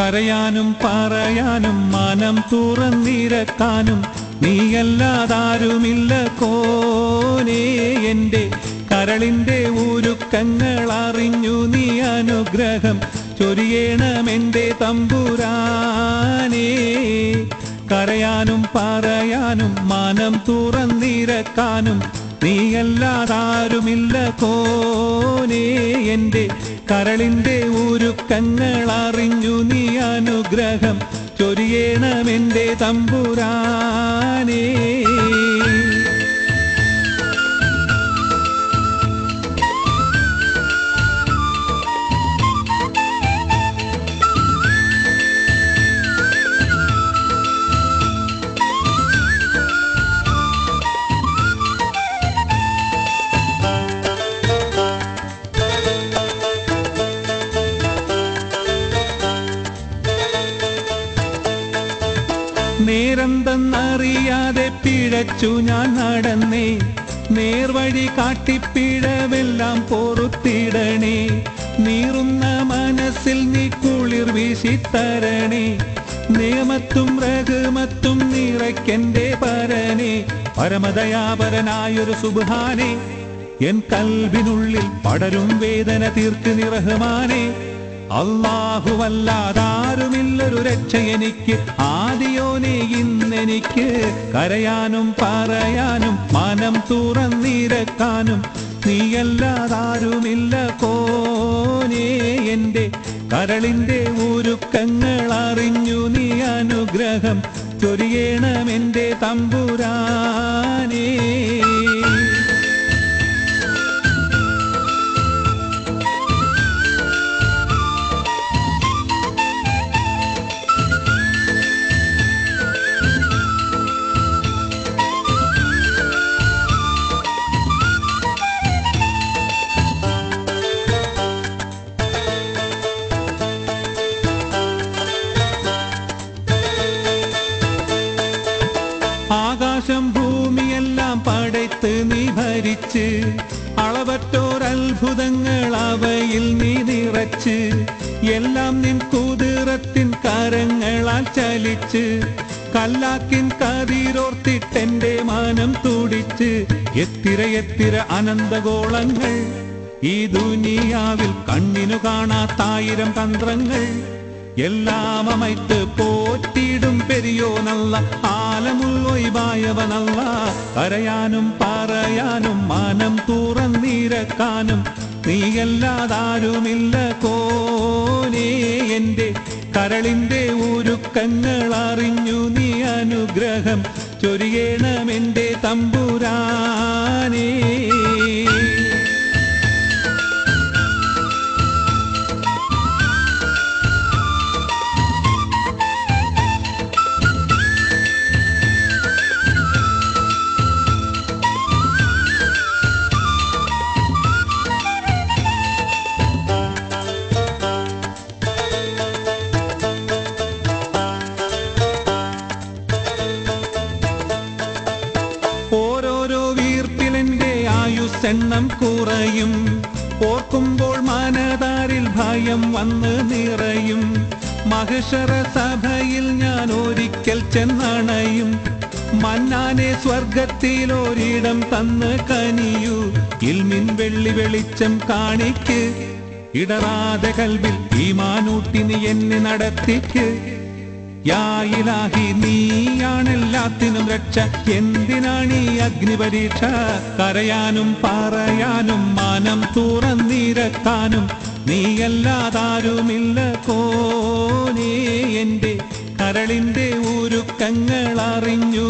കരയാനും പറയാനും മനം തുറന്നിരക്കാനും നീയല്ലാതാരുമില്ല കോനേ. എൻ്റെ കരളിൻ്റെ ഉരുക്കങ്ങൾ അറിഞ്ഞു നീ അനുഗ്രഹം ചൊരിയണമെൻ്റെ തമ്പുരാനേ. കരയാനും പറയാനും മനം തുറന്നിരക്കാനും നീയല്ലാതാരുമില്ല കോനേ. എൻ്റെ കരളിൻ്റെ ഉരുക്കങ്ങൾ അറിഞ്ഞു നീ അനുഗ്രഹം ചൊരിയണമെൻ്റെ തമ്പുരാനേ. നേരെന്തെന്നറിയാതെ പിഴച്ചു ഞാൻ നടന്നേ. നേർവഴി കാട്ടിപ്പിഴവെല്ലാം പൊറുത്തിടണേ. നീറുന്ന മനസ്സിൽ നീ കുളിർ വീശിത്തരണേ. നിയമത്തും റഹ്മത്തും നിറയ്ക്കെൻ്റെ പരനെ. പരമദയാപരനായൊരു സുബ്ഹാനേ. എൻ കൽബിനുള്ളിൽ പടരും വേദന തീർക്ക് നീ റഹ്മാനേ. അല്ലാഹുവല്ലാതാരുമില്ലൊരു രക്ഷ എനിക്ക്, ആദിയോനെ ഇന്നെനിക്ക്. കരയാനും പറയാനും മനം തുറന്നിരക്കാനും നീയല്ലാതാരുമില്ല കോനേ. എൻ്റെ കരളിൻ്റെ ഉരുക്കങ്ങൾ അറിഞ്ഞു നീ അനുഗ്രഹം ചൊരിയണമെൻ്റെ തമ്പുരാനേ. ആകാശം ഭൂമിയെല്ലാം പടയ്ത്ത് നീ ഭരിച്ച്, അളവറ്റോരത്ഭുതങ്ങൾ അവയിൽ നീ നിറച്ച്, എല്ലാം നിൻ കുതിരത്തിൻ കരങ്ങളാൽ ചലിച്ച്, കല്ലാക്കിൻ കതിരോർത്തിട്ടെൻ്റെ മാനം തുടിച്ച്. എത്തിര അനന്തഗോളങ്ങൾ ഈ ദുനിയാവിൽ കണ്ണിനു കാണാത്തായിരം തന്ത്രങ്ങൾ, എല്ലാം അമൈത്ത് പോറ്റിടും പെരിയോനല്ല, ആലമുള്ളൊയ്വായവനല്ല. കരയാനും പറയാനും മനം തുറന്നിരക്കാനും നീയല്ലാതാരുമില്ല കോനേ. എൻ്റെ കരളിൻ്റെ ഉരുക്കങ്ങൾ അറിഞ്ഞു നീ അനുഗ്രഹം ചൊരിയണമെൻ്റെ തമ്പുരാനേ. ഓരോരോ വീർപ്പിലെൻ്റെ ആയുസ്സെണ്ണം കുറയും, ഓർക്കുമ്പോൾ മനതാരിൽ ഭയം വന്ന് നിറയും. മഹ്ശറ സഭയിൽ ഞാൻ ഒരിക്കൽ ചെന്നണയും, മന്നാനെ സ്വർഗത്തിലൊരിടം തന്ന് കനിയൂ. ഇൽമിൻ വെള്ളി വെളിച്ചം കാണിക്ക്, ഇടറാതെ കൽബിൽ ഈമാനൂട്ടി നീ എന്നെ നടത്തിക്ക്. യാ ഇലാഹി നീയാണെല്ലാത്തിനും രക്ഷ, എന്തിനാണീ അഗ്നിപരീക്ഷ? കരയാനും പറയാനും മനം തുറന്നിരക്കാനും നീയല്ലാതാരുമില്ല കോനേ. എൻ്റെ കരളിൻ്റെ ഉരുക്കങ്ങൾ അറിഞ്ഞു